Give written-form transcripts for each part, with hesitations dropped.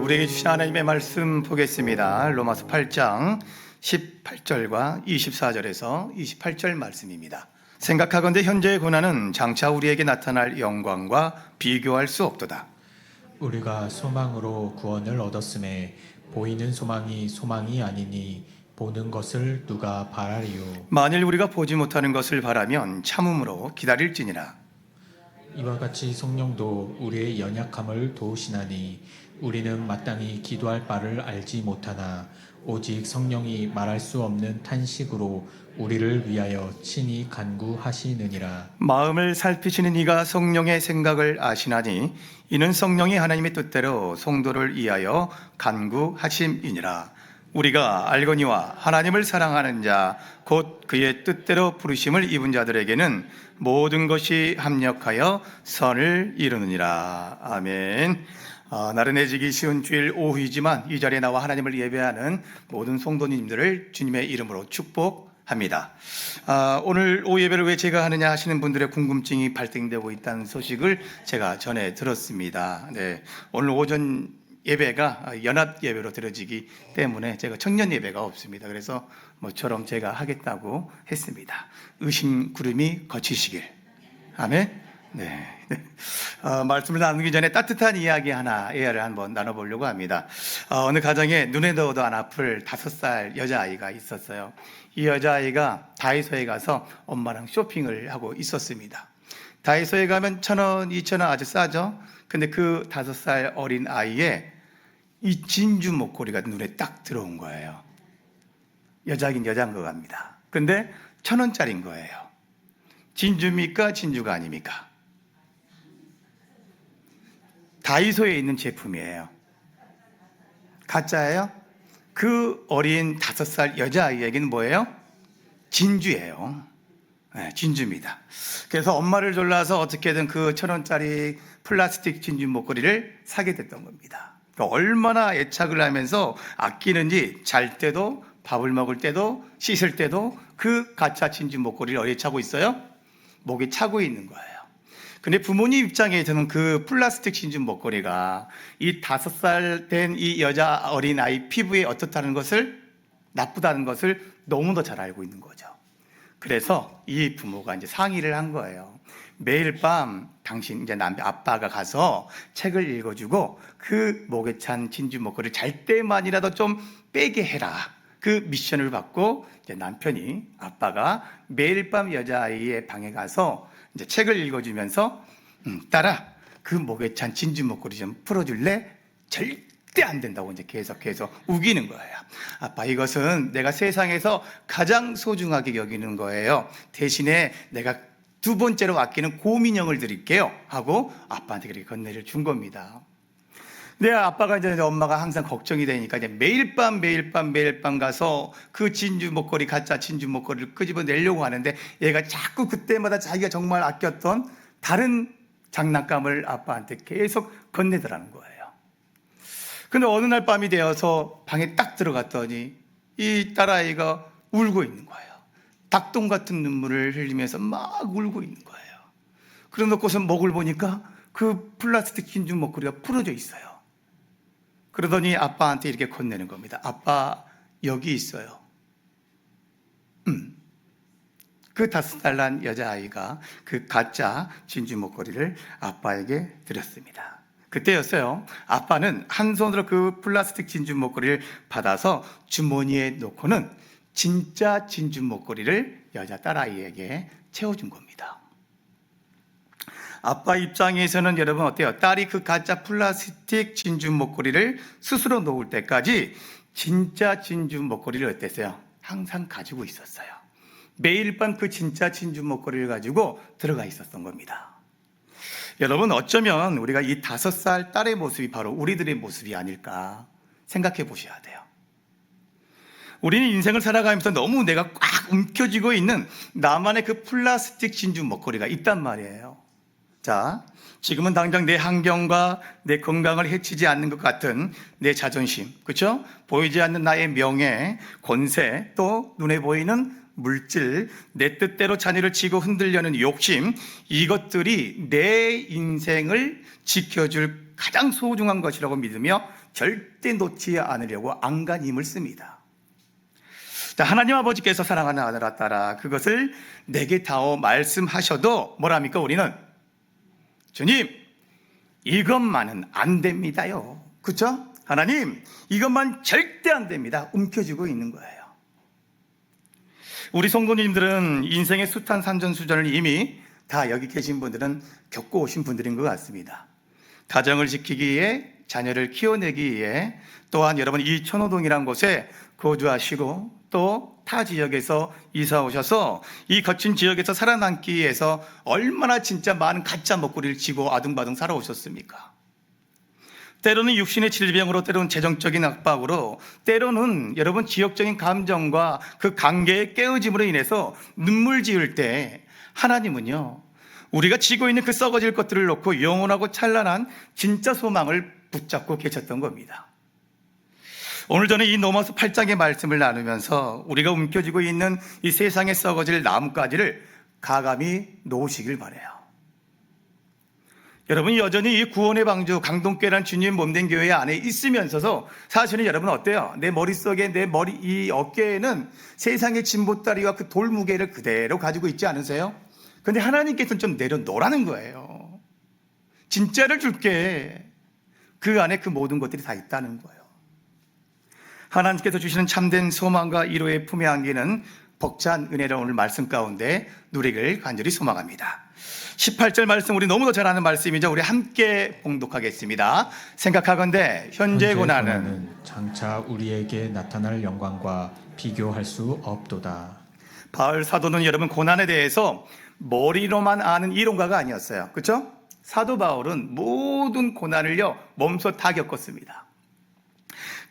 우리에게 주신 하나님의 말씀 보겠습니다. 로마서 8장 18절과 24절에서 28절 말씀입니다. 생각하건대 현재의 고난은 장차 우리에게 나타날 영광과 비교할 수 없도다. 우리가 소망으로 구원을 얻었음에 보이는 소망이 아니니 보는 것을 누가 바라리요. 만일 우리가 보지 못하는 것을 바라면 참음으로 기다릴지니라. 이와 같이 성령도 우리의 연약함을 도우시나니 우리는 마땅히 기도할 바를 알지 못하나 오직 성령이 말할 수 없는 탄식으로 우리를 위하여 친히 간구하시느니라. 마음을 살피시는 이가 성령의 생각을 아시나니 이는 성령이 하나님의 뜻대로 성도를 위하여 간구하심이니라. 우리가 알거니와 하나님을 사랑하는 자 곧 그의 뜻대로 부르심을 입은 자들에게는 모든 것이 합력하여 선을 이루느니라. 아멘. 나른해지기 쉬운 주일 오후이지만 이 자리에 나와 하나님을 예배하는 모든 성도님들을 주님의 이름으로 축복합니다. 오늘 오후 예배를 왜 제가 하느냐 하시는 분들의 궁금증이 발생되고 있다는 소식을 제가 전해 들었습니다. 네, 오늘 오전 예배가 연합 예배로 드려지기 때문에 제가 청년 예배가 없습니다. 그래서 모처럼 제가 하겠다고 했습니다. 의심 구름이 거치시길. 아멘. 네. 말씀을 나누기 전에 따뜻한 이야기 하나를 한번 나눠보려고 합니다. 어느 가정에 눈에 넣어도 안 아플 5살 여자아이가 있었어요. 이 여자아이가 다이소에 가서 엄마랑 쇼핑을 하고 있었습니다. 다이소에 가면 1,000원, 2,000원 아주 싸죠. 근데 그 5살 어린 아이의 이 진주 목걸이가 눈에 딱 들어온 거예요. 여자긴 여자인 것 같습니다. 근데 1,000원짜리인 거예요. 진주입니까? 진주가 아닙니까? 다이소에 있는 제품이에요. 가짜예요? 그 어린 5살 여자아이에게는 뭐예요? 진주예요. 네, 진주입니다. 그래서 엄마를 졸라서 어떻게든 그 1,000원짜리 플라스틱 진주 목걸이를 사게 됐던 겁니다. 그러니까 얼마나 애착을 하면서 아끼는지 잘 때도 밥을 먹을 때도 씻을 때도 그 가짜 진주 목걸이를 어디에 차고 있어요? 목에 차고 있는 거예요. 근데 부모님 입장에서는 그 플라스틱 진주 목걸이가 이 5살 된 이 여자 어린아이 피부에 어떻다는 것을, 나쁘다는 것을 너무도 잘 알고 있는 거죠. 그래서 이 부모가 이제 상의를 한 거예요. 매일 밤 당신 이제 아빠가 가서 책을 읽어주고 그 목에 찬 진주 목걸이를 잘 때만이라도 좀 빼게 해라. 그 미션을 받고 이제 남편이, 아빠가 매일 밤 여자아이의 방에 가서 이제 책을 읽어주면서 딸아, 그 목에 찬 진주 목걸이 좀 풀어줄래? 절대 안 된다고 이제 계속해서 우기는 거예요. 아빠, 이것은 내가 세상에서 가장 소중하게 여기는 거예요. 대신에 내가 2번째로 아끼는 고민형을 드릴게요 하고 아빠한테 그렇게 건네를 준 겁니다. 네, 아빠가 이제 엄마가 항상 걱정이 되니까 이제 매일 밤 가서 그 진주 목걸이, 가짜 진주 목걸이를 끄집어 내려고 하는데 얘가 자꾸 그때마다 자기가 정말 아꼈던 다른 장난감을 아빠한테 계속 건네더라는 거예요. 근데 어느 날 밤이 되어서 방에 딱 들어갔더니 이 딸아이가 울고 있는 거예요. 닭똥 같은 눈물을 흘리면서 막 울고 있는 거예요. 그래 놓고서 목을 보니까 그 플라스틱 진주 목걸이가 풀어져 있어요. 그러더니 아빠한테 이렇게 건네는 겁니다. 아빠, 여기 있어요. 그 5살 난 여자아이가 그 가짜 진주 목걸이를 아빠에게 드렸습니다. 그때였어요. 아빠는 한 손으로 그 플라스틱 진주 목걸이를 받아서 주머니에 놓고는 진짜 진주 목걸이를 여자 딸아이에게 채워준 겁니다. 아빠 입장에서는 여러분 어때요? 딸이 그 가짜 플라스틱 진주 목걸이를 스스로 놓을 때까지 진짜 진주 목걸이를 어땠어요? 항상 가지고 있었어요. 매일 밤 그 진짜 진주 목걸이를 가지고 들어가 있었던 겁니다. 여러분, 어쩌면 우리가 이 5살 딸의 모습이 바로 우리들의 모습이 아닐까 생각해 보셔야 돼요. 우리는 인생을 살아가면서 너무 내가 꽉 움켜쥐고 있는 나만의 그 플라스틱 진주 목걸이가 있단 말이에요. 자, 지금은 당장 내 환경과 내 건강을 해치지 않는 것 같은 내 자존심, 그렇죠? 보이지 않는 나의 명예, 권세, 또 눈에 보이는 물질, 내 뜻대로 자녀를 치고 흔들려는 욕심, 이것들이 내 인생을 지켜줄 가장 소중한 것이라고 믿으며 절대 놓지 않으려고 안간 힘을 씁니다. 자, 하나님 아버지께서 사랑하는 아들아 딸아 그것을 내게 다오 말씀하셔도 뭐랍니까? 우리는 주님 이것만은 안 됩니다요. 그렇죠? 하나님 이것만 절대 안 됩니다. 움켜쥐고 있는 거예요. 우리 성도님들은 인생의 숱한 산전수전을 이미 다 여기 계신 분들은 겪고 오신 분들인 것 같습니다. 가정을 지키기에 자녀를 키워내기 위해 또한 여러분 이 천호동이라는 곳에 거주하시고 또 타 지역에서 이사 오셔서 이 거친 지역에서 살아남기 위해서 얼마나 진짜 많은 가짜 먹구리를 지고 아둥바둥 살아오셨습니까? 때로는 육신의 질병으로, 때로는 재정적인 압박으로, 때로는 여러분 지역적인 감정과 그 관계의 깨어짐으로 인해서 눈물 지을 때 하나님은요 우리가 지고 있는 그 썩어질 것들을 놓고 영원하고 찬란한 진짜 소망을 붙잡고 계셨던 겁니다. 오늘 저는 이 로마서 8장의 말씀을 나누면서 우리가 움켜쥐고 있는 이 세상에 썩어질 나뭇가지를 가감히 놓으시길 바라요. 여러분 여전히 이 구원의 방주 강동교회란 주님 몸된 교회 안에 있으면서도 사실은 여러분 어때요? 내 머릿속에 내 머리 이 어깨에는 세상의 진보다리와 그 돌무게를 그대로 가지고 있지 않으세요? 근데 하나님께서는 좀 내려놓으라는 거예요. 진짜를 줄게. 그 안에 그 모든 것들이 다 있다는 거예요. 하나님께서 주시는 참된 소망과 위로의 품에 안기는 벅찬 은혜로 오늘 말씀 가운데 누리길 간절히 소망합니다. 18절 말씀 우리 너무도 잘 아는 말씀이죠. 우리 함께 봉독하겠습니다. 생각하건대 현재 고난은 장차 우리에게 나타날 영광과 비교할 수 없도다. 바울 사도는 여러분 고난에 대해서 머리로만 아는 이론가가 아니었어요. 그렇죠? 사도 바울은 모든 고난을요 몸소 다 겪었습니다.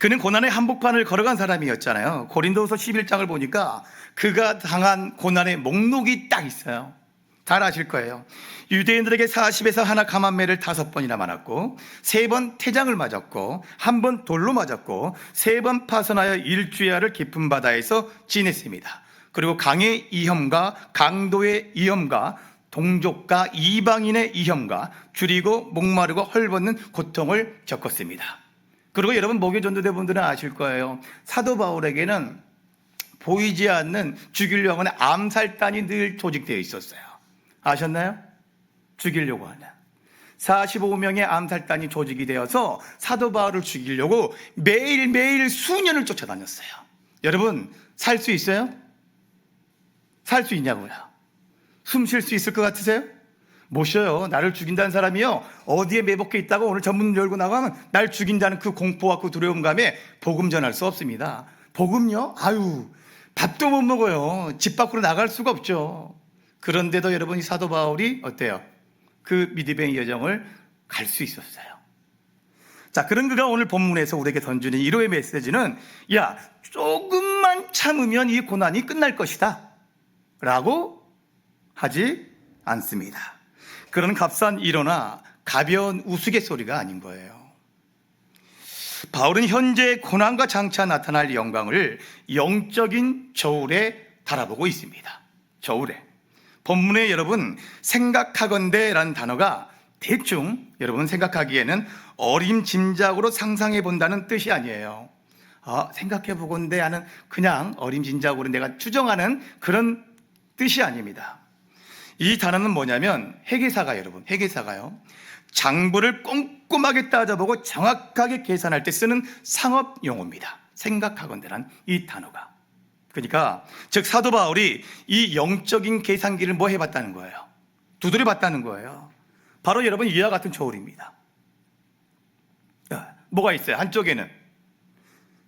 그는 고난의 한복판을 걸어간 사람이었잖아요. 고린도후서 11장을 보니까 그가 당한 고난의 목록이 딱 있어요. 잘 아실 거예요. 유대인들에게 40에서 하나 감한매를 5번이나 맞았고 3번 태장을 맞았고 1번 돌로 맞았고 3번 파선하여 일주야를 깊은 바다에서 지냈습니다. 그리고 강의 이혐과 강도의 이혐과 동족과 이방인의 이혐과 줄이고 목마르고 헐벗는 고통을 겪었습니다. 그리고 여러분 목요 전도대 분들은 아실 거예요. 사도 바울에게는 보이지 않는 죽이려고 하는 암살단이 늘 조직되어 있었어요. 아셨나요? 죽이려고 하는 45명의 암살단이 조직이 되어서 사도 바울을 죽이려고 매일매일 수년을 쫓아다녔어요. 여러분 살 수 있어요? 살 수 있냐고요? 숨 쉴 수 있을 것 같으세요? 못 쉬어요. 나를 죽인다는 사람이요 어디에 매복해 있다고 오늘 전문 열고 나가면 날 죽인다는 그 공포와 그 두려움감에 복음 전할 수 없습니다. 복음요? 아유 밥도 못 먹어요. 집 밖으로 나갈 수가 없죠. 그런데도 여러분 이 사도 바울이 어때요? 그 믿음의 여정을 갈 수 있었어요. 자, 그런 그가 오늘 본문에서 우리에게 던지는 1호의 메시지는 야 조금만 참으면 이 고난이 끝날 것이다 라고 하지 않습니다. 그런 값싼 위로나 가벼운 우스갯소리가 아닌 거예요. 바울은 현재 고난과 장차 나타날 영광을 영적인 저울에 달아보고 있습니다. 저울에. 본문에 여러분 생각하건대라는 단어가 대충 여러분 생각하기에는 어림짐작으로 상상해 본다는 뜻이 아니에요. 생각해 보건대 하는 그냥 어림짐작으로 내가 추정하는 그런 뜻이 아닙니다. 이 단어는 뭐냐면 회계사가 여러분 회계사가요 장부를 꼼꼼하게 따져보고 정확하게 계산할 때 쓰는 상업 용어입니다. 생각하건대란 이 단어가. 그러니까 즉 사도 바울이 이 영적인 계산기를 뭐 해봤다는 거예요? 두드려 봤다는 거예요. 바로 여러분 이와 같은 저울입니다. 뭐가 있어요? 한쪽에는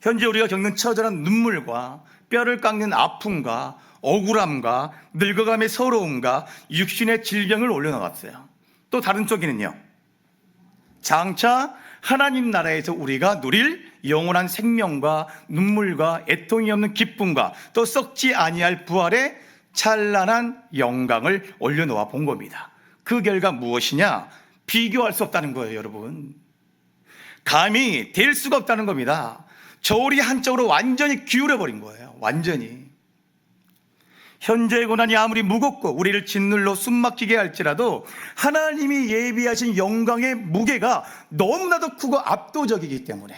현재 우리가 겪는 처절한 눈물과 뼈를 깎는 아픔과 억울함과 늙어감의 서러움과 육신의 질병을 올려놓았어요. 또 다른 쪽에는요 장차 하나님 나라에서 우리가 누릴 영원한 생명과 눈물과 애통이 없는 기쁨과 또 썩지 아니할 부활의 찬란한 영광을 올려놓아 본 겁니다. 그 결과 무엇이냐? 비교할 수 없다는 거예요. 여러분 감히 될 수가 없다는 겁니다. 저울이 한쪽으로 완전히 기울어 버린 거예요. 완전히. 현재의 고난이 아무리 무겁고 우리를 짓눌러 숨막히게 할지라도 하나님이 예비하신 영광의 무게가 너무나도 크고 압도적이기 때문에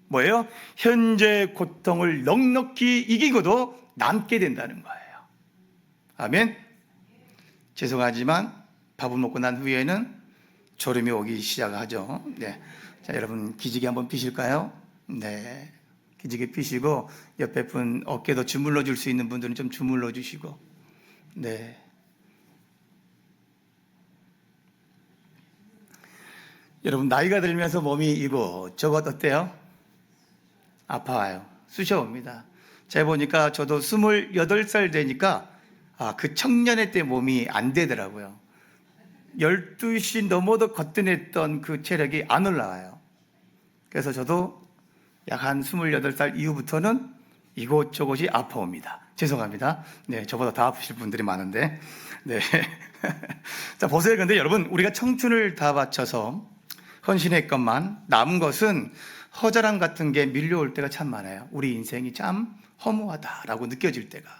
뭐예요? 현재의 고통을 넉넉히 이기고도 남게 된다는 거예요. 아멘. 죄송하지만 밥을 먹고 난 후에는 졸음이 오기 시작하죠. 네. 자, 여러분 기지개 한번 피실까요? 네. 기지개 피시고 옆에 분 어깨도 주물러 줄 수 있는 분들은 좀 주물러 주시고. 네. 여러분 나이가 들면서 몸이 이거 저것 어때요? 아파요. 쑤셔옵니다. 제가 보니까 저도 28살 되니까 그 청년의 때 몸이 안 되더라고요. 12시 넘어도 거뜬했던 그 체력이 안 올라와요. 그래서 저도 약 한 28살 이후부터는 이곳저곳이 아파옵니다. 죄송합니다. 네, 저보다 더 아프실 분들이 많은데. 네. 자, 보세요. 근데 여러분, 우리가 청춘을 다 바쳐서 헌신했건만 남은 것은 허전함 같은 게 밀려올 때가 참 많아요. 우리 인생이 참 허무하다라고 느껴질 때가.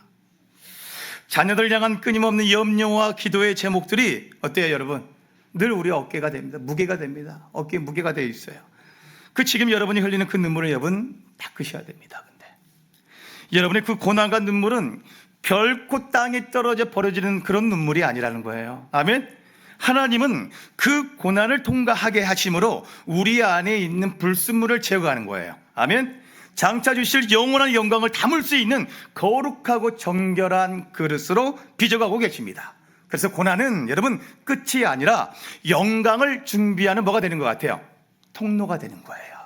자녀들 향한 끊임없는 염려와 기도의 제목들이 어때요, 여러분? 늘 우리 어깨가 됩니다. 무게가 됩니다. 어깨에 무게가 되어 있어요. 그 지금 여러분이 흘리는 그 눈물을 여러분 닦으셔야 됩니다. 근데 여러분의 그 고난과 눈물은 결코 땅에 떨어져 버려지는 그런 눈물이 아니라는 거예요. 아멘. 하나님은 그 고난을 통과하게 하심으로 우리 안에 있는 불순물을 제거하는 거예요. 아멘. 장차 주실 영원한 영광을 담을 수 있는 거룩하고 정결한 그릇으로 빚어가고 계십니다. 그래서 고난은 여러분 끝이 아니라 영광을 준비하는 뭐가 되는 것 같아요? 통로가 되는 거예요.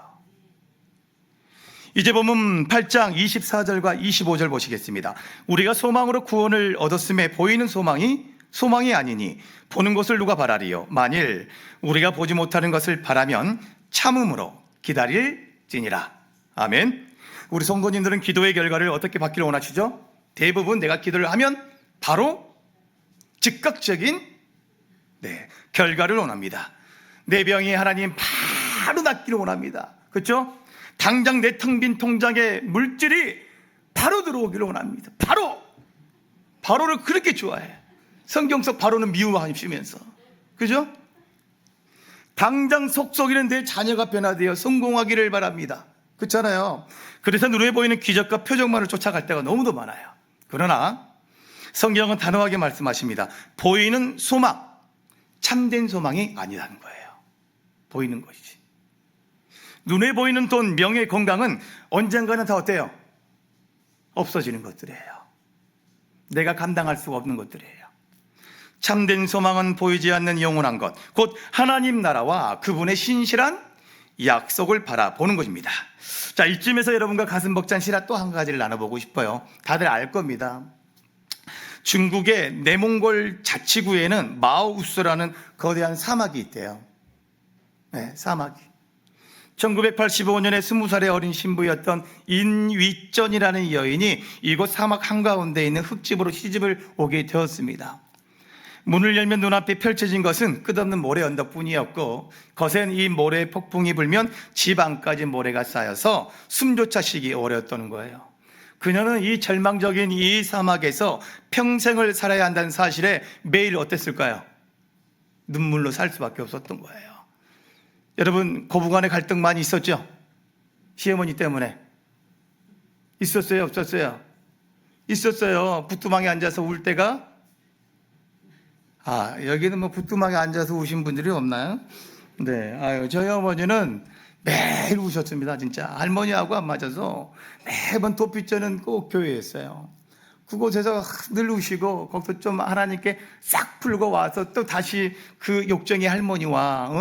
이제 보면 8장 24절과 25절 보시겠습니다. 우리가 소망으로 구원을 얻었음에 보이는 소망이 아니니 보는 것을 누가 바라리요? 만일 우리가 보지 못하는 것을 바라면 참음으로 기다릴지니라. 아멘. 우리 성도님들은 기도의 결과를 어떻게 받기를 원하시죠? 대부분 내가 기도를 하면 바로 즉각적인 결과를 원합니다. 내 병이 하나님 바로 낫기를 원합니다. 그렇죠? 당장 내 텅 빈 통장에 물질이 바로 들어오기를 원합니다. 바로를 그렇게 좋아해. 성경 속 바로는 미워하시면서, 그죠? 당장 속속이는 내 자녀가 변화되어 성공하기를 바랍니다. 그렇잖아요. 그래서 눈에 보이는 기적과 표적만을 쫓아갈 때가 너무도 많아요. 그러나 성경은 단호하게 말씀하십니다. 보이는 소망, 참된 소망이 아니라는 거예요. 보이는 것이지. 눈에 보이는 돈, 명예, 건강은 언젠가는 다 어때요? 없어지는 것들이에요. 내가 감당할 수가 없는 것들이에요. 참된 소망은 보이지 않는 영원한 것, 곧 하나님 나라와 그분의 신실한 약속을 바라보는 것입니다. 자, 이쯤에서 여러분과 가슴 벅찬 실화 또 한 가지를 나눠보고 싶어요. 다들 알 겁니다. 중국의 내몽골 자치구에는 마오우스라는 거대한 사막이 있대요. 네, 사막이. 1985년에 20살의 어린 신부였던 인위전이라는 여인이 이곳 사막 한가운데 있는 흙집으로 시집을 오게 되었습니다. 문을 열면 눈앞에 펼쳐진 것은 끝없는 모래 언덕뿐이었고 거센 이 모래 폭풍이 불면 집 안까지 모래가 쌓여서 숨조차 쉬기 어려웠던 거예요. 그녀는 이 절망적인 이 사막에서 평생을 살아야 한다는 사실에 매일 어땠을까요? 눈물로 살 수밖에 없었던 거예요. 여러분, 고부간의 갈등 많이 있었죠? 시어머니 때문에. 있었어요? 없었어요? 있었어요. 부뚜막에 앉아서 울 때가. 여기는 뭐 부뚜막에 앉아서 우신 분들이 없나요? 네. 저희 어머니는 매일 우셨습니다. 진짜 할머니하고 안 맞아서 매번 도피처는 꼭 교회에 있어요. 그곳에서 늘 우시고 거기서 좀 하나님께 싹 풀고 와서 또 다시 그 욕정의 할머니와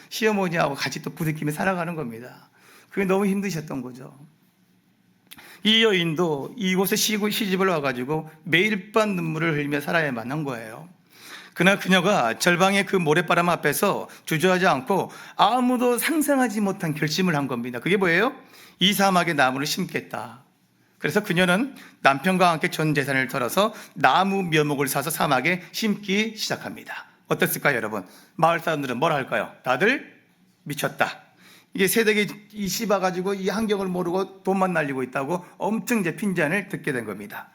시어머니하고 같이 또 부딪히며 살아가는 겁니다. 그게 너무 힘드셨던 거죠. 이 여인도 이곳에 시집을 와가지고 매일 밤 눈물을 흘리며 살아야만 한 거예요. 그러나 그녀가 절방의 그 모래바람 앞에서 주저하지 않고 아무도 상상하지 못한 결심을 한 겁니다. 그게 뭐예요? 이 사막에 나무를 심겠다. 그래서 그녀는 남편과 함께 전 재산을 털어서 나무 묘목을 사서 사막에 심기 시작합니다. 어땠을까요, 여러분? 마을 사람들은 뭐라 할까요? 다들 미쳤다. 이게 새댁이 씹어가지고 이 환경을 모르고 돈만 날리고 있다고 엄청 이제 핀잔을 듣게 된 겁니다.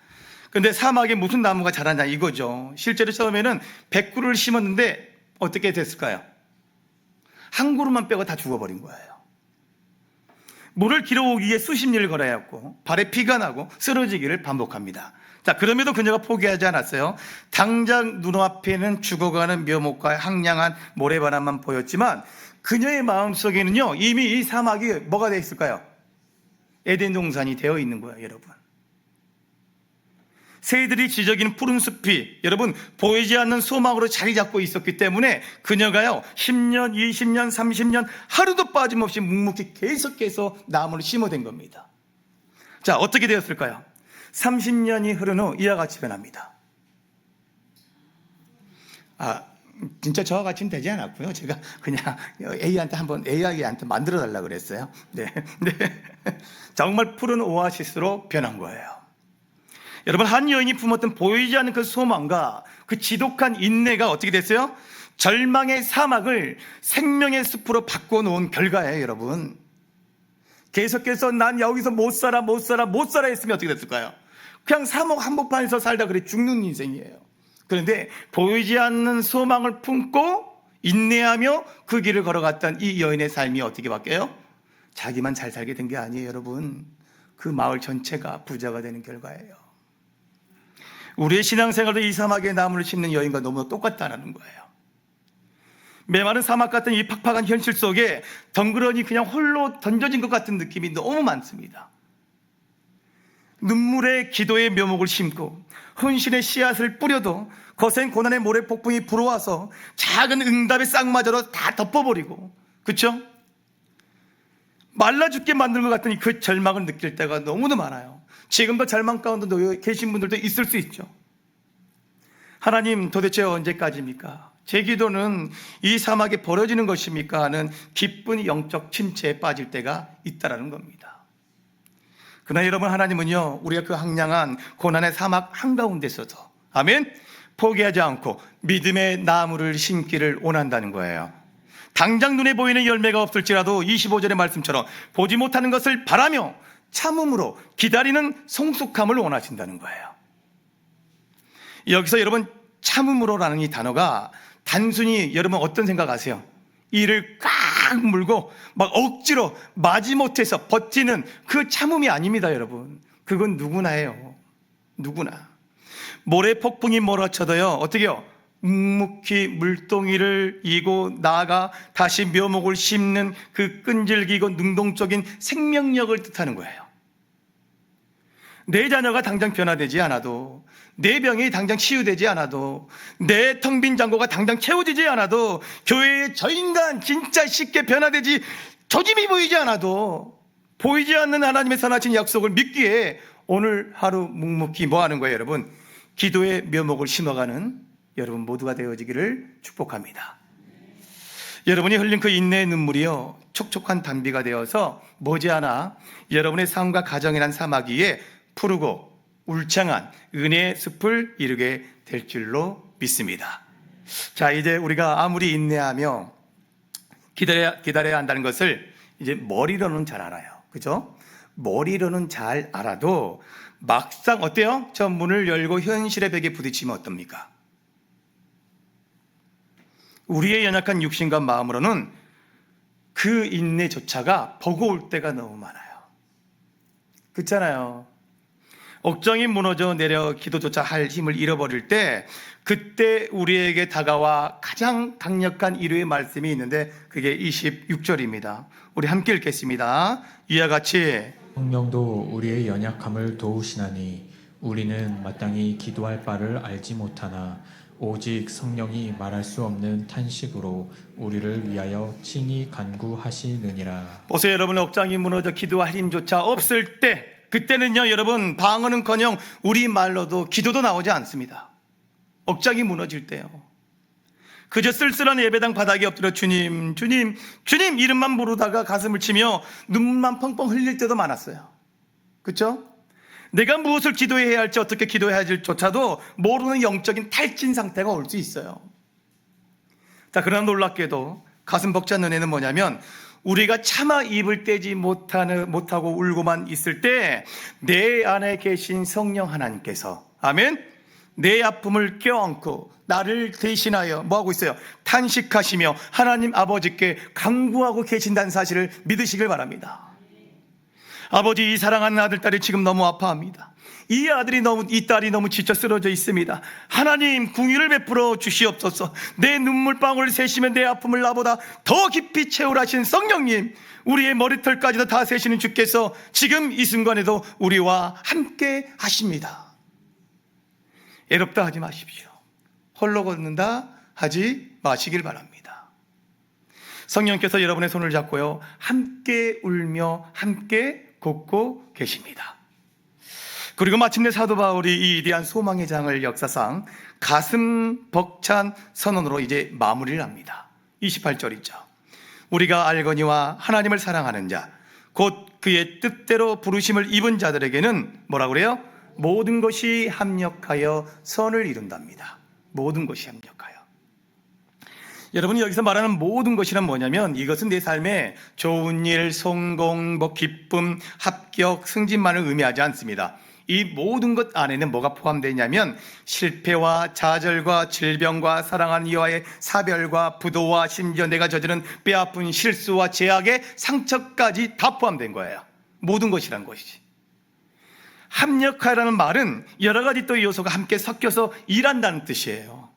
근데 사막에 무슨 나무가 자라냐 이거죠. 실제로 처음에는 100그루를 심었는데 어떻게 됐을까요? 한 그루만 빼고 다 죽어버린 거예요. 물을 길어오기에 수십 리를 걸어야 했고 발에 피가 나고 쓰러지기를 반복합니다. 자, 그럼에도 그녀가 포기하지 않았어요. 당장 눈앞에는 죽어가는 묘목과 황량한 모래바람만 보였지만 그녀의 마음속에는요 이미 이 사막이 뭐가 되어 있을까요? 에덴 동산이 되어 있는 거예요, 여러분. 새들이 지저귀는 푸른 숲이 여러분 보이지 않는 소망으로 자리 잡고 있었기 때문에 그녀가요 10년, 20년, 30년 하루도 빠짐없이 묵묵히 계속해서 나무를 심어댄 겁니다. 자, 어떻게 되었을까요? 30년이 흐른 후 이와 같이 변합니다. 진짜 저와 같이는 되지 않았고요. 제가 그냥 AI한테 만들어 달라고 그랬어요. 네. 정말 푸른 오아시스로 변한 거예요. 여러분, 한 여인이 품었던 보이지 않는 그 소망과 그 지독한 인내가 어떻게 됐어요? 절망의 사막을 생명의 숲으로 바꿔놓은 결과예요, 여러분. 계속해서 난 여기서 못 살아 했으면 어떻게 됐을까요? 그냥 사막 한복판에서 살다 그래 죽는 인생이에요. 그런데 보이지 않는 소망을 품고 인내하며 그 길을 걸어갔던 이 여인의 삶이 어떻게 바뀌어요? 자기만 잘 살게 된 게 아니에요, 여러분. 그 마을 전체가 부자가 되는 결과예요. 우리의 신앙생활도 이 사막에 나무를 심는 여인과 너무나 똑같다는 거예요. 메마른 사막 같은 이 팍팍한 현실 속에 덩그러니 그냥 홀로 던져진 것 같은 느낌이 너무 많습니다. 눈물의 기도의 묘목을 심고 헌신의 씨앗을 뿌려도 거센 고난의 모래 폭풍이 불어와서 작은 응답의 쌍마저로 다 덮어버리고, 그렇죠? 말라 죽게 만든 것 같은 그 절망을 느낄 때가 너무도 많아요. 지금도 절망 가운데 놓여 계신 분들도 있을 수 있죠. 하나님, 도대체 언제까지입니까? 제 기도는 이 사막에 버려지는 것입니까? 하는 기쁜 영적 침체에 빠질 때가 있다라는 겁니다. 그러나 여러분, 하나님은요 우리가 그 황량한 고난의 사막 한가운데서도 아멘, 포기하지 않고 믿음의 나무를 심기를 원한다는 거예요. 당장 눈에 보이는 열매가 없을지라도 25절의 말씀처럼 보지 못하는 것을 바라며 참음으로 기다리는 성숙함을 원하신다는 거예요. 여기서 여러분, 참음으로라는 이 단어가 단순히 여러분 어떤 생각하세요? 이를 꽉 물고 막 억지로 마지못해서 버티는 그 참음이 아닙니다, 여러분. 그건 누구나 해요. 누구나. 모래 폭풍이 몰아쳐도요 어떻게 해요? 묵묵히 물동이를 이고 나아가 다시 묘목을 심는 그 끈질기고 능동적인 생명력을 뜻하는 거예요. 내 자녀가 당장 변화되지 않아도, 내 병이 당장 치유되지 않아도, 내 텅 빈 잔고가 당장 채워지지 않아도, 교회의 저 인간 진짜 쉽게 변화되지 조짐이 보이지 않아도, 보이지 않는 하나님의 선하신 약속을 믿기에 오늘 하루 묵묵히 뭐 하는 거예요, 여러분? 기도의 묘목을 심어가는 여러분 모두가 되어지기를 축복합니다. 여러분이 흘린 그 인내의 눈물이요 촉촉한 단비가 되어서 머지않아 여러분의 삶과 가정이란 사막 위에 푸르고 울창한 은혜의 숲을 이루게 될 줄로 믿습니다. 자, 이제 우리가 아무리 인내하며 기다려야 한다는 것을 이제 머리로는 잘 알아요. 그죠? 머리로는 잘 알아도 막상 어때요? 저 문을 열고 현실의 벽에 부딪히면 어떻습니까? 우리의 연약한 육신과 마음으로는 그 인내조차가 버거울 때가 너무 많아요. 그렇잖아요. 억정이 무너져 내려 기도조차 할 힘을 잃어버릴 때, 그때 우리에게 다가와 가장 강력한 위로의 말씀이 있는데 그게 26절입니다. 우리 함께 읽겠습니다. 이와 같이 성령도 우리의 연약함을 도우시나니 우리는 마땅히 기도할 바를 알지 못하나 오직 성령이 말할 수 없는 탄식으로 우리를 위하여 친히 간구하시느니라. 보세요, 여러분. 억장이 무너져 기도할 힘조차 없을 때, 그때는요 여러분, 방언은커녕 우리 말로도 기도도 나오지 않습니다. 억장이 무너질 때요, 그저 쓸쓸한 예배당 바닥에 엎드려 주님 주님 주님 이름만 부르다가 가슴을 치며 눈물만 펑펑 흘릴 때도 많았어요. 그렇죠? 내가 무엇을 기도해야 할지, 어떻게 기도해야 할지조차도 모르는 영적인 탈진 상태가 올 수 있어요. 자, 그러나 놀랍게도 가슴 벅찬 은혜는 뭐냐면, 우리가 차마 입을 떼지 못하고 울고만 있을 때 내 안에 계신 성령 하나님께서 아멘. 내 아픔을 껴안고 나를 대신하여 뭐하고 있어요? 탄식하시며 하나님 아버지께 간구하고 계신다는 사실을 믿으시길 바랍니다. 아버지, 이 사랑하는 아들, 딸이 지금 너무 아파합니다. 이 딸이 너무 지쳐 쓰러져 있습니다. 하나님, 궁유를 베풀어 주시옵소서. 내 눈물방울을 세시면 내 아픔을 나보다 더 깊이 채우라신 성령님, 우리의 머리털까지도 다 세시는 주께서 지금 이 순간에도 우리와 함께 하십니다. 애롭다 하지 마십시오. 홀로 걷는다 하지 마시길 바랍니다. 성령께서 여러분의 손을 잡고요, 함께 울며 함께 걷고 계십니다. 그리고 마침내 사도 바울이 이 위대한 소망의 장을 역사상 가슴 벅찬 선언으로 이제 마무리를 합니다. 28절이죠. 우리가 알거니와 하나님을 사랑하는 자, 곧 그의 뜻대로 부르심을 입은 자들에게는 뭐라고 그래요? 모든 것이 합력하여 선을 이룬답니다. 모든 것이 합력하여. 여러분이 여기서 말하는 모든 것이란 뭐냐면, 이것은 내 삶에 좋은 일, 성공, 기쁨, 합격, 승진만을 의미하지 않습니다. 이 모든 것 안에는 뭐가 포함되어 있냐면 실패와 좌절과 질병과 사랑하는 이와의 사별과 부도와 심지어 내가 저지른 뼈아픈 실수와 제약의 상처까지 다 포함된 거예요. 모든 것이란 것이지. 합력하라는 말은 여러 가지 또 요소가 함께 섞여서 일한다는 뜻이에요.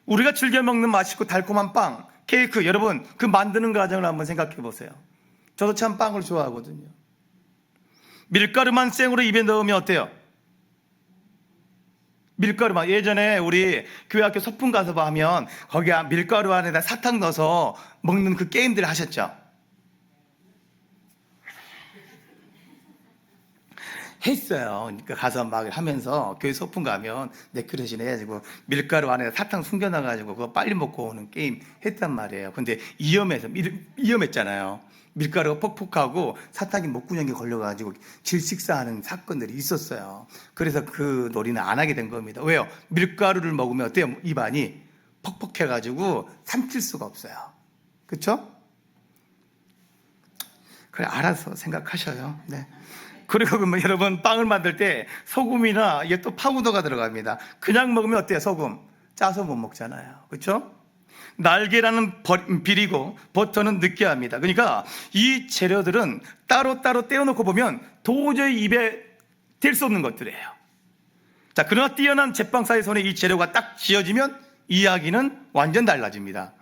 우리가 즐겨 먹는 맛있고 달콤한 빵, 케이크, 여러분 그 만드는 과정을 한번 생각해 보세요. 저도 참 빵을 좋아하거든요. 밀가루만 생으로 입에 넣으면 어때요? 밀가루만. 예전에 우리 교회 학교 소풍 가서 하면 거기 밀가루 안에다 사탕 넣어서 먹는 그 게임들 하셨죠? 했어요. 그러니까 가서 막 하면서 교회 소풍 가면 네크레신 해가지고 밀가루 안에 사탕 숨겨놔가지고 그거 빨리 먹고 오는 게임 했단 말이에요. 근데 위험했잖아요. 밀가루가 퍽퍽하고 사탕이 목구멍에 걸려가지고 질식사하는 사건들이 있었어요. 그래서 그 놀이는 안 하게 된 겁니다. 왜요? 밀가루를 먹으면 어때요? 입안이 퍽퍽해가지고 삼킬 수가 없어요. 그렇죠? 그래, 알아서 생각하셔요. 네. 그리고 여러분 빵을 만들 때 소금이나 이게 또 파우더가 들어갑니다. 그냥 먹으면 어때요? 소금 짜서 못 먹잖아요. 그렇죠? 날개라는 비리고 버터는 느끼합니다. 그러니까 이 재료들은 따로따로 떼어놓고 보면 도저히 입에 댈 수 없는 것들이에요. 자, 그러나 뛰어난 제빵사의 손에 이 재료가 딱 쥐어지면 이야기는 완전 달라집니다.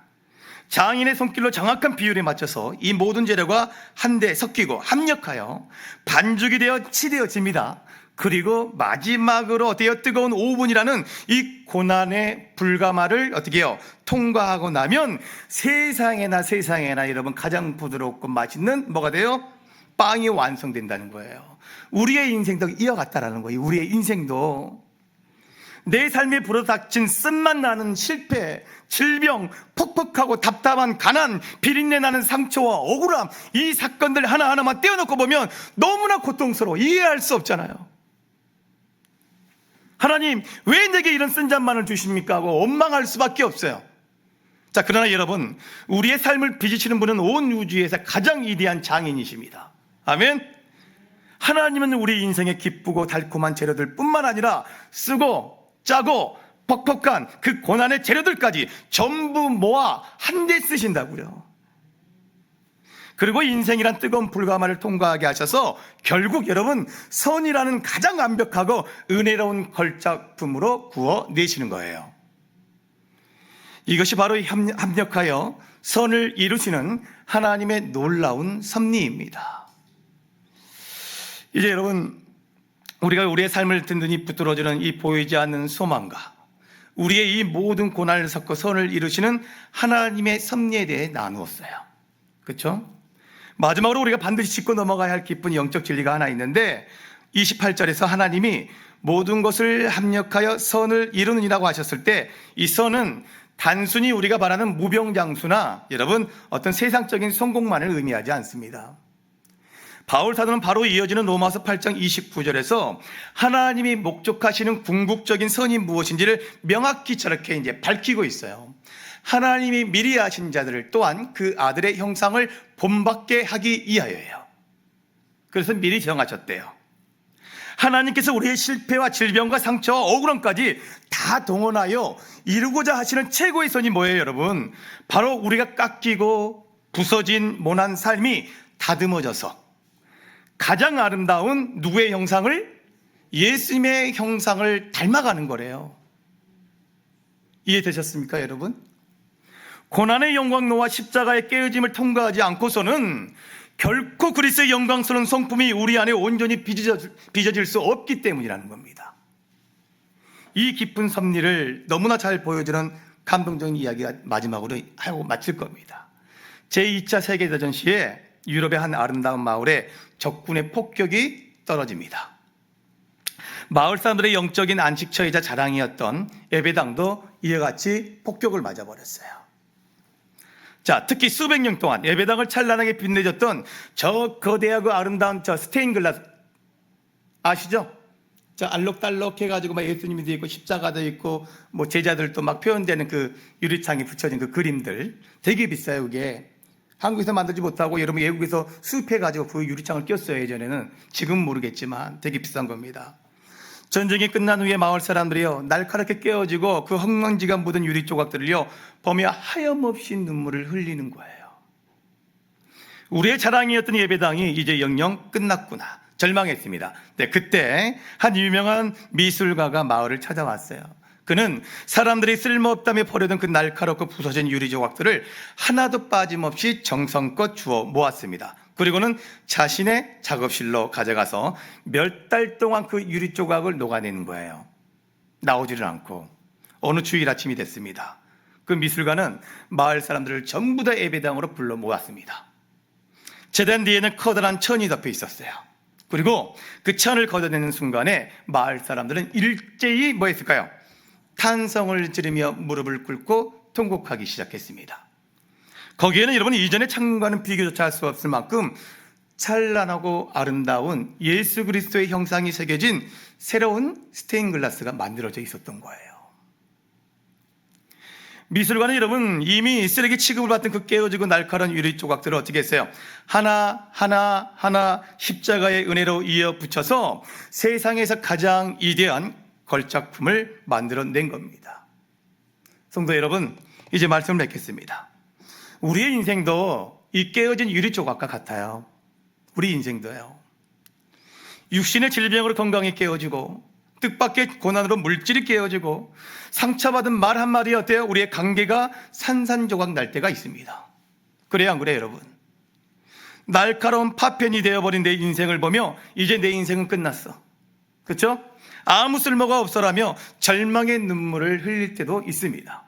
장인의 손길로 정확한 비율에 맞춰서 이 모든 재료가 한데 섞이고 합력하여 반죽이 되어 치되어집니다. 그리고 마지막으로 어때요? 뜨거운 오븐이라는 이 고난의 불가마를 어떻게 해요? 통과하고 나면 세상에나 여러분 가장 부드럽고 맛있는 뭐가 돼요? 빵이 완성된다는 거예요. 우리의 인생도 이어갔다라는 거예요. 우리의 인생도 내 삶에 불어닥친 쓴맛 나는 실패, 질병, 퍽퍽하고 답답한 가난, 비린내 나는 상처와 억울함, 이 사건들 하나하나만 떼어놓고 보면 너무나 고통스러워. 이해할 수 없잖아요. 하나님, 왜 내게 이런 쓴잔만을 주십니까? 하고 원망할 수밖에 없어요. 자, 그러나 여러분, 우리의 삶을 빚으시는 분은 온 우주에서 가장 위대한 장인이십니다. 아멘. 하나님은 우리 인생의 기쁘고 달콤한 재료들 뿐만 아니라 쓰고 짜고 퍽퍽한 그 고난의 재료들까지 전부 모아 한데 쓰신다고요. 그리고 인생이란 뜨거운 불가마를 통과하게 하셔서 결국 여러분 선이라는 가장 완벽하고 은혜로운 걸작품으로 구워내시는 거예요. 이것이 바로 합력하여 선을 이루시는 하나님의 놀라운 섭리입니다. 이제 여러분, 우리가 우리의 삶을 든든히 붙들어주는 이 보이지 않는 소망과 우리의 이 모든 고난을 섞어 선을 이루시는 하나님의 섭리에 대해 나누었어요. 그렇죠? 마지막으로 우리가 반드시 짚고 넘어가야 할 기쁜 영적 진리가 하나 있는데 28절에서 하나님이 모든 것을 합력하여 선을 이루느니라고 하셨을 때 이 선은 단순히 우리가 말하는 무병장수나 여러분 어떤 세상적인 성공만을 의미하지 않습니다. 바울 사도는 바로 이어지는 로마서 8장 29절에서 하나님이 목적하시는 궁극적인 선이 무엇인지를 명확히 저렇게 이제 밝히고 있어요. 하나님이 미리 아신 자들을 또한 그 아들의 형상을 본받게 하기 위하여예요. 그래서 미리 정하셨대요. 하나님께서 우리의 실패와 질병과 상처와 억울함까지 다 동원하여 이루고자 하시는 최고의 선이 뭐예요, 여러분? 바로 우리가 깎이고 부서진 모난 삶이 다듬어져서 가장 아름다운 누구의 형상을? 예수님의 형상을 닮아가는 거래요. 이해되셨습니까, 여러분? 고난의 영광로와 십자가의 깨어짐을 통과하지 않고서는 결코 그리스도의 영광스러운 성품이 우리 안에 온전히 빚어질 수 없기 때문이라는 겁니다. 이 깊은 섭리를 너무나 잘 보여주는 감동적인 이야기가 마지막으로 하고 마칠 겁니다. 제2차 세계대전 시에 유럽의 한 아름다운 마을에 적군의 폭격이 떨어집니다. 마을 사람들의 영적인 안식처이자 자랑이었던 예배당도 이와 같이 폭격을 맞아버렸어요. 자, 특히 수백 년 동안 예배당을 찬란하게 빛내줬던 저 거대하고 아름다운 저 스테인글라스 아시죠? 저 알록달록 해가지고 막 예수님이 되어 있고 십자가도 있고 뭐 제자들도 막 표현되는 그 유리창에 붙여진 그 그림들 되게 비싸요. 그게 한국에서 만들지 못하고 여러분 외국에서 수입해가지고 그 유리창을 꼈어요. 예전에는. 지금 모르겠지만 되게 비싼 겁니다. 전쟁이 끝난 후에 마을 사람들이요 날카롭게 깨어지고 그 흙먼지가 묻은 유리 조각들을요 보며 하염없이 눈물을 흘리는 거예요. 우리의 자랑이었던 예배당이 이제 영영 끝났구나 절망했습니다. 네, 그때 한 유명한 미술가가 마을을 찾아왔어요. 그는 사람들이 쓸모없다며 버려둔 그 날카롭고 부서진 유리 조각들을 하나도 빠짐없이 정성껏 주워 모았습니다. 그리고는 자신의 작업실로 가져가서 몇 달 동안 그 유리 조각을 녹아내는 거예요. 나오지를 않고 어느 주일 아침이 됐습니다. 그 미술가는 마을 사람들을 전부 다 예배당으로 불러 모았습니다. 제단 뒤에는 커다란 천이 덮여 있었어요. 그리고 그 천을 걷어내는 순간에 마을 사람들은 일제히 뭐 했을까요? 탄성을 지르며 무릎을 꿇고 통곡하기 시작했습니다. 거기에는 여러분 이전의 창과는 비교조차 할 수 없을 만큼 찬란하고 아름다운 예수 그리스도의 형상이 새겨진 새로운 스테인글라스가 만들어져 있었던 거예요. 미술관은 여러분 이미 쓰레기 취급을 받던 그 깨어지고 날카로운 유리 조각들을 어떻게 했어요? 하나 십자가의 은혜로 이어 붙여서 세상에서 가장 위대한 걸작품을 만들어낸 겁니다. 성도 여러분, 이제 말씀을 맺겠습니다. 우리의 인생도 이 깨어진 유리 조각과 같아요. 우리 인생도요. 육신의 질병으로 건강이 깨어지고 뜻밖의 고난으로 물질이 깨어지고 상처받은 말 한마디에 어때요? 우리의 관계가 산산조각 날 때가 있습니다. 그래요, 안 그래요, 여러분? 날카로운 파편이 되어버린 내 인생을 보며 이제 내 인생은 끝났어. 그렇죠? 아무 쓸모가 없어라며 절망의 눈물을 흘릴 때도 있습니다.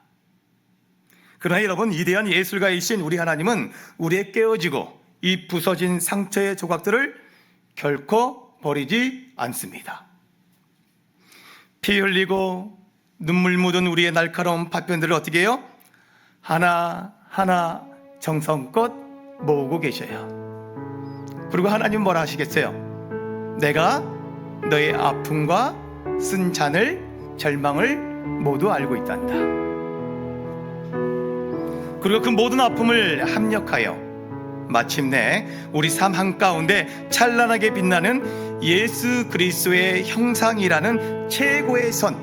그러나 여러분, 위대한 예술가이신 우리 하나님은 우리의 깨어지고 이 부서진 상처의 조각들을 결코 버리지 않습니다. 피 흘리고 눈물 묻은 우리의 날카로운 파편들을 어떻게 해요? 하나하나 정성껏 모으고 계셔요. 그리고 하나님 뭐라 하시겠어요? 내가 너의 아픔과 쓴 잔을 절망을 모두 알고 있단다. 그리고 그 모든 아픔을 합력하여 마침내 우리 삶 한가운데 찬란하게 빛나는 예수 그리스도의 형상이라는 최고의 선,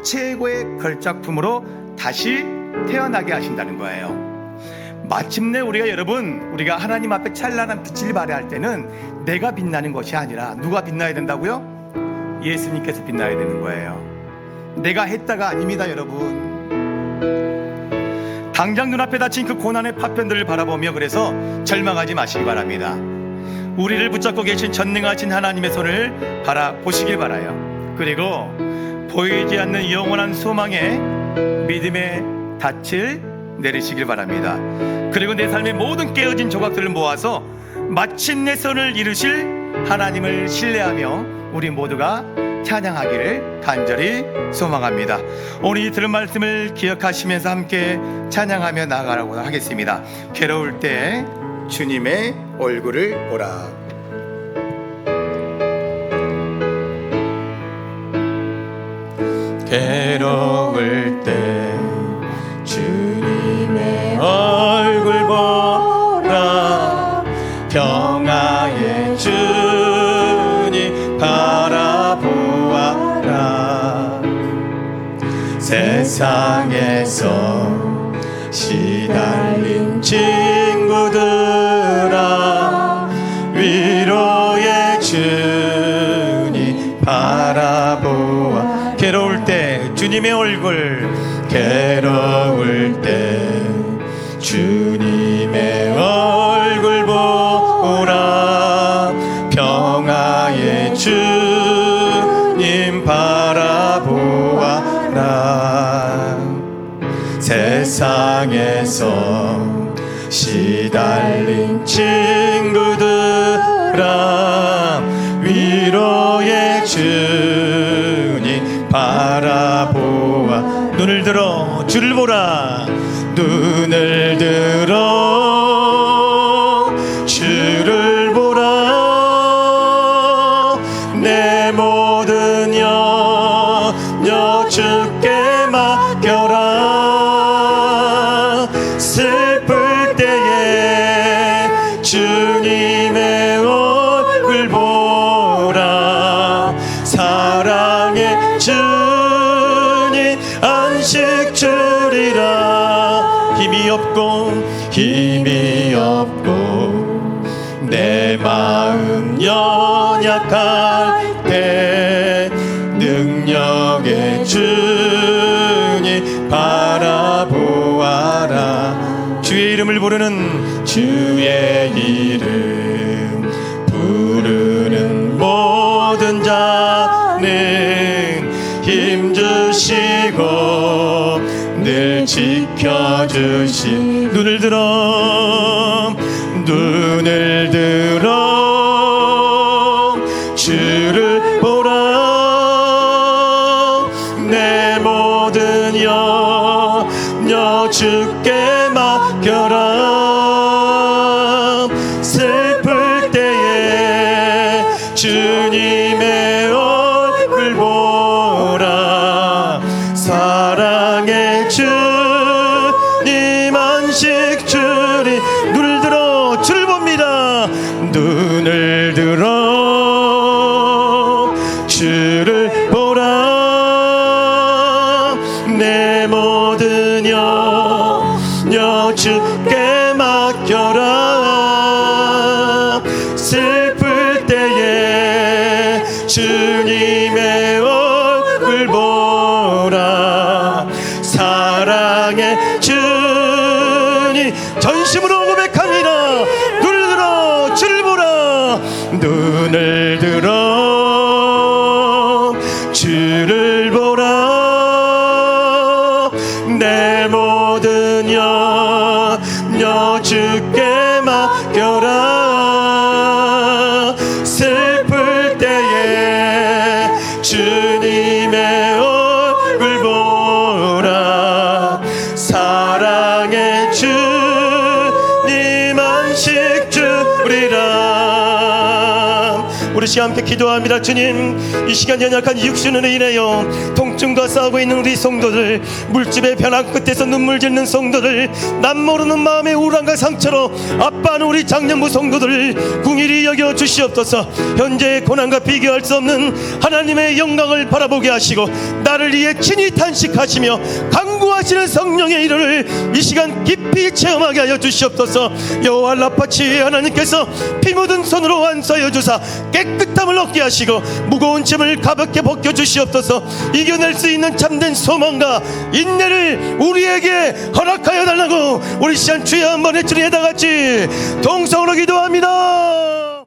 최고의 걸작품으로 다시 태어나게 하신다는 거예요. 마침내 우리가 하나님 앞에 찬란한 빛을 발휘할 때는 내가 빛나는 것이 아니라 누가 빛나야 된다고요? 예수님께서 빛나야 되는 거예요. 내가 했다가 아닙니다, 여러분. 당장 눈앞에 닥친 그 고난의 파편들을 바라보며 그래서 절망하지 마시기 바랍니다. 우리를 붙잡고 계신 전능하신 하나님의 손을 바라보시길 바라요. 그리고 보이지 않는 영원한 소망에 믿음의 닻을 내리시길 바랍니다. 그리고 내 삶의 모든 깨어진 조각들을 모아서 마침내 선을 이루실 하나님을 신뢰하며 우리 모두가 찬양하기를 간절히 소망합니다. 오늘 이 들은 말씀을 기억하시면서 함께 찬양하며 나아가라고 하겠습니다. 괴로울 때 주님의 얼굴을 보라. 괴로울 때 주님의 얼굴 보라. 평화의 주님 바라 세상에서 시달린 친구들아, 위로의 주님 바라보아. 괴로울 때 주님의 얼굴, 괴로울 때 주님의 얼굴 보라. 평화의 주님 바라보아라. 세상에서 시달린 친구들아, 위로의 주님 바라보아. 눈을 들어 주를 보라. 눈을 들어 주를 보라. 내 모든 염려 주께 맡겨라. 슬플 때에 주님의 얼굴 보라. 사랑의 주님 안식 주리라. 힘이 없고 내 마음 연약할 때 능력의 주님 바라보아라. 주의 이름을 부르는, 주의 이름 부르는 모든 자는 힘주시고 늘 지켜주시. 눈을 들어 주를 보라. 내 모든 염려 주께 맡겨라. 슬플 때에 주님의 얼굴 보라. 사랑의 주님 안식 주리. 눈을 들어 주를 봅니다. 눈을 들어 주를 보라. 내 모든 염려 주께 맡겨라. 슬플 때에 주님의 얼굴 보라. 사랑의 주님 전심으로 고백합니다. 눈을 들어 주를 보라. 눈을 들어 주를 보라. 내 모든 염려 주께 맡겨라. 슬플 때에 주님의 얼굴 보라. 사랑의 주님 안식 주리라. 우리 시간 함께 기도합니다. 주님, 이 시간 연약한 육신으로 인하여 통증과 싸우고 있는 우리 성도들, 물집의 변화 끝에서 눈물 짓는 성도들, 남 모르는 마음의 우울함과 상처로 아파하는 우리 장년부 성도들을 궁일이 여겨 주시옵소서. 현재의 고난과 비교할 수 없는 하나님의 영광을 바라보게 하시고 나를 위해 친히 탄식하시며 강구하시는 성령의 일을 이 시간 깊이 체험하게 하여 주시옵소서. 여호와 라파치 하나님께서 피 묻은 손으로 안수하여 주사 깨끗함을 얻게 하시고 무거운 짐을 가볍게 벗겨 주시옵소서. 이겨낼 수 있는 참된 소망과 인내를 우리에게 허락하여 달라고 우리 시간 주여 한번 외치리. 다같이 동성으로 기도합니다.